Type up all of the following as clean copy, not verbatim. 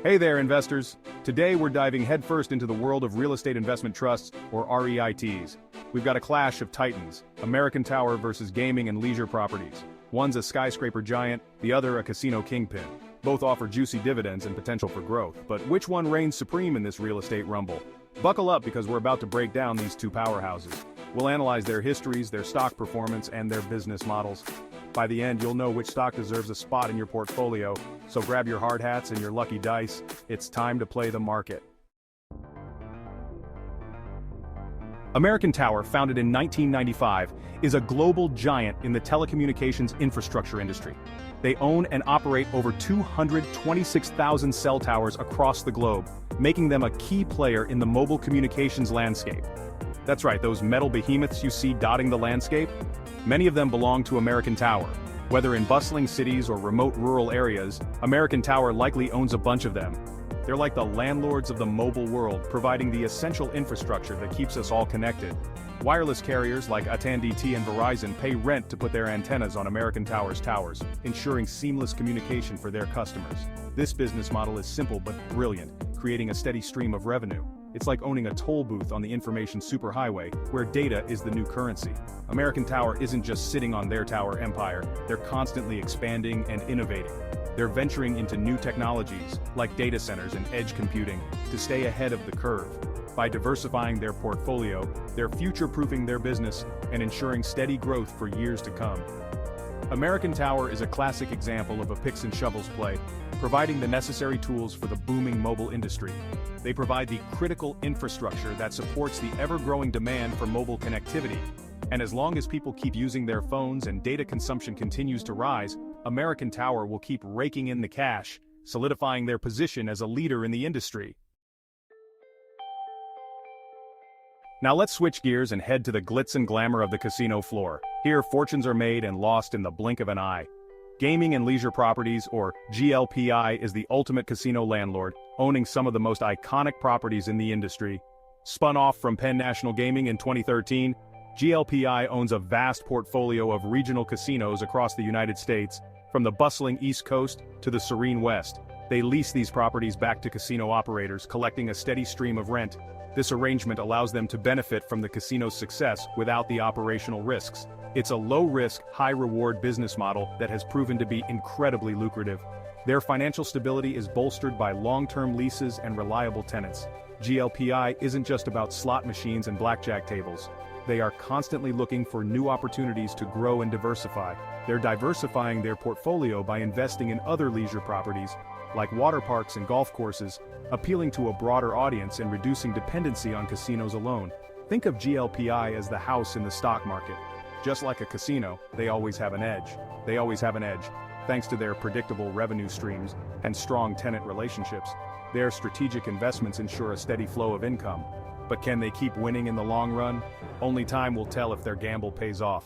Hey there, investors. Today we're diving headfirst into the world of real estate investment trusts, or REITs. We've got a clash of titans, American Tower versus gaming and leisure properties. One's a skyscraper giant, the other a casino kingpin. Both offer juicy dividends and potential for growth, but which one reigns supreme in this real estate rumble? Buckle up because we're about to break down these two powerhouses. We'll analyze their histories, their stock performance, and their business models. By the end, you'll know which stock deserves a spot in your portfolio, so grab your hard hats and your lucky dice. It's time to play the market. American Tower, founded in 1995, is a global giant in the telecommunications infrastructure industry. They own and operate over 226,000 cell towers across the globe, making them a key player in the mobile communications landscape. That's right, those metal behemoths you see dotting the landscape? Many of them belong to American Tower. Whether in bustling cities or remote rural areas, American Tower likely owns a bunch of them. They're like the landlords of the mobile world, providing the essential infrastructure that keeps us all connected. Wireless carriers like AT&T and Verizon pay rent to put their antennas on American Tower's towers, ensuring seamless communication for their customers. This business model is simple but brilliant, creating a steady stream of revenue. It's like owning a toll booth on the information superhighway, where data is the new currency. American Tower isn't just sitting on their tower empire, they're constantly expanding and innovating. They're venturing into new technologies, like data centers and edge computing, to stay ahead of the curve. By diversifying their portfolio, they're future-proofing their business and ensuring steady growth for years to come. American Tower is a classic example of a picks and shovels play, providing the necessary tools for the booming mobile industry. They provide the critical infrastructure that supports the ever-growing demand for mobile connectivity. And as long as people keep using their phones and data consumption continues to rise, American Tower will keep raking in the cash, solidifying their position as a leader in the industry. Now let's switch gears and head to the glitz and glamour of the casino floor. Here, fortunes are made and lost in the blink of an eye. Gaming and Leisure Properties, or GLPI, is the ultimate casino landlord, owning some of the most iconic properties in the industry. Spun off from Penn National Gaming in 2013, GLPI owns a vast portfolio of regional casinos across the United States, from the bustling East Coast to the serene West. They lease these properties back to casino operators, collecting a steady stream of rent. This arrangement allows them to benefit from the casino's success without the operational risks. It's a low-risk, high-reward business model that has proven to be incredibly lucrative. Their financial stability is bolstered by long-term leases and reliable tenants. GLPI isn't just about slot machines and blackjack tables. They are constantly looking for new opportunities to grow and diversify. They're diversifying their portfolio by investing in other leisure properties, like water parks and golf courses, appealing to a broader audience and reducing dependency on casinos alone. Think of GLPI as the house in the stock market. Just like a casino, they always have an edge. They always have an edge, thanks to their predictable revenue streams and strong tenant relationships. Their strategic investments ensure a steady flow of income. But can they keep winning in the long run? Only time will tell if their gamble pays off.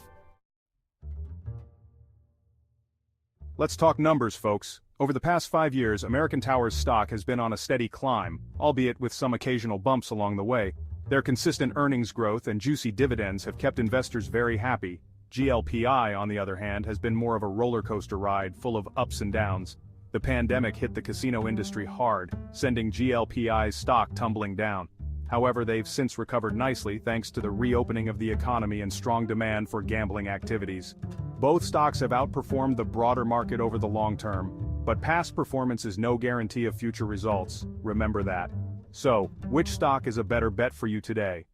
Let's talk numbers, folks. Over the past 5 years, American Tower's stock has been on a steady climb, albeit with some occasional bumps along the way. Their consistent earnings growth and juicy dividends have kept investors very happy. GLPI, on the other hand, has been more of a roller coaster ride, full of ups and downs. The pandemic hit the casino industry hard, sending GLPI's stock tumbling down. However, they've since recovered nicely thanks to the reopening of the economy and strong demand for gambling activities. Both stocks have outperformed the broader market over the long term, but past performance is no guarantee of future results, remember that. So, which stock is a better bet for you today?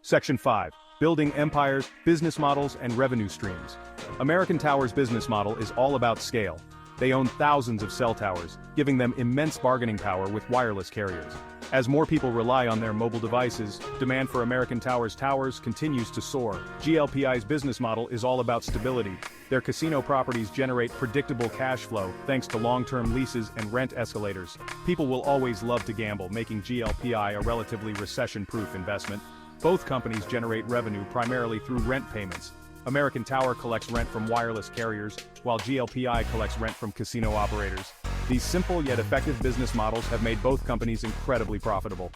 Section 5. Building empires, business models, and revenue streams. American Tower's business model is all about scale. They own thousands of cell towers, giving them immense bargaining power with wireless carriers. As more people rely on their mobile devices, demand for American Tower's towers continues to soar. GLPI's business model is all about stability. Their casino properties generate predictable cash flow thanks to long-term leases and rent escalators. People will always love to gamble, making GLPI a relatively recession-proof investment. Both companies generate revenue primarily through rent payments. American Tower collects rent from wireless carriers, while GLPI collects rent from casino operators. These simple yet effective business models have made both companies incredibly profitable.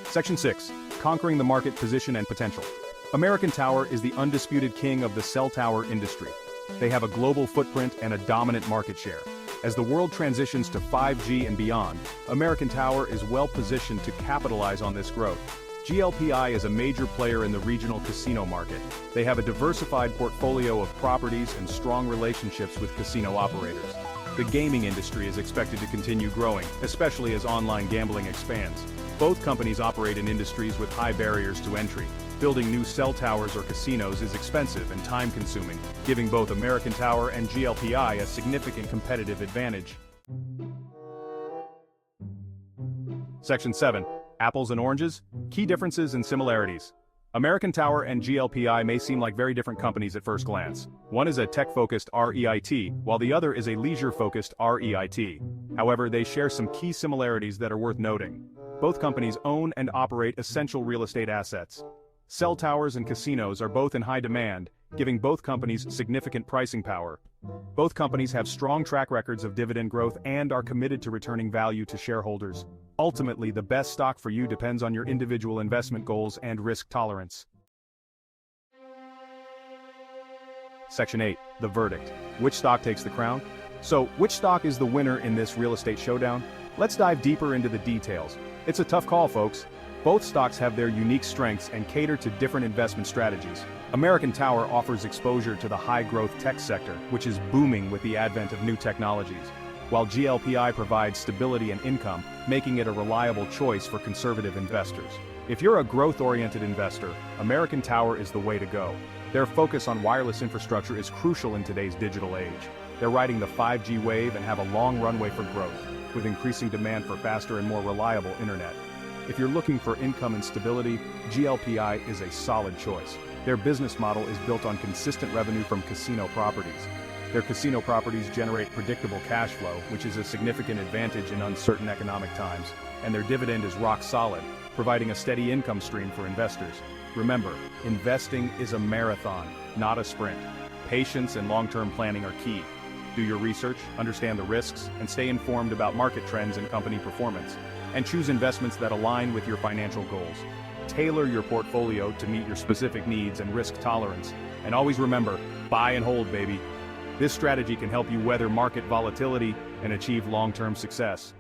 Section 6. Conquering the market position and potential. American Tower is the undisputed king of the cell tower industry. They have a global footprint and a dominant market share. As the world transitions to 5G and beyond, American Tower is well positioned to capitalize on this growth. GLPI is a major player in the regional casino market. They have a diversified portfolio of properties and strong relationships with casino operators. The gaming industry is expected to continue growing, especially as online gambling expands. Both companies operate in industries with high barriers to entry. Building new cell towers or casinos is expensive and time-consuming, giving both American Tower and GLPI a significant competitive advantage. Section 7. Apples and oranges? Key differences and similarities. American Tower and GLPI may seem like very different companies at first glance. One is a tech-focused REIT, while the other is a leisure-focused REIT. However, they share some key similarities that are worth noting. Both companies own and operate essential real estate assets. Cell towers and casinos are both in high demand, giving both companies significant pricing power. Both companies have strong track records of dividend growth and are committed to returning value to shareholders. Ultimately, the best stock for you depends on your individual investment goals and risk tolerance. Section 8. The verdict. Which stock takes the crown? So, which stock is the winner in this real estate showdown? Let's dive deeper into the details. It's a tough call, folks. Both stocks have their unique strengths and cater to different investment strategies. American Tower offers exposure to the high-growth tech sector, which is booming with the advent of new technologies, while GLPI provides stability and income, making it a reliable choice for conservative investors. If you're a growth-oriented investor, American Tower is the way to go. Their focus on wireless infrastructure is crucial in today's digital age. They're riding the 5G wave and have a long runway for growth, with increasing demand for faster and more reliable internet. If you're looking for income and stability, GLPI is a solid choice. Their business model is built on consistent revenue from casino properties. Their casino properties generate predictable cash flow, which is a significant advantage in uncertain economic times, and their dividend is rock solid, providing a steady income stream for investors. Remember, investing is a marathon, not a sprint. Patience and long-term planning are key. Do your research, understand the risks, and stay informed about market trends and company performance. And choose investments that align with your financial goals. Tailor your portfolio to meet your specific needs and risk tolerance. And always remember, buy and hold, baby. This strategy can help you weather market volatility and achieve long-term success.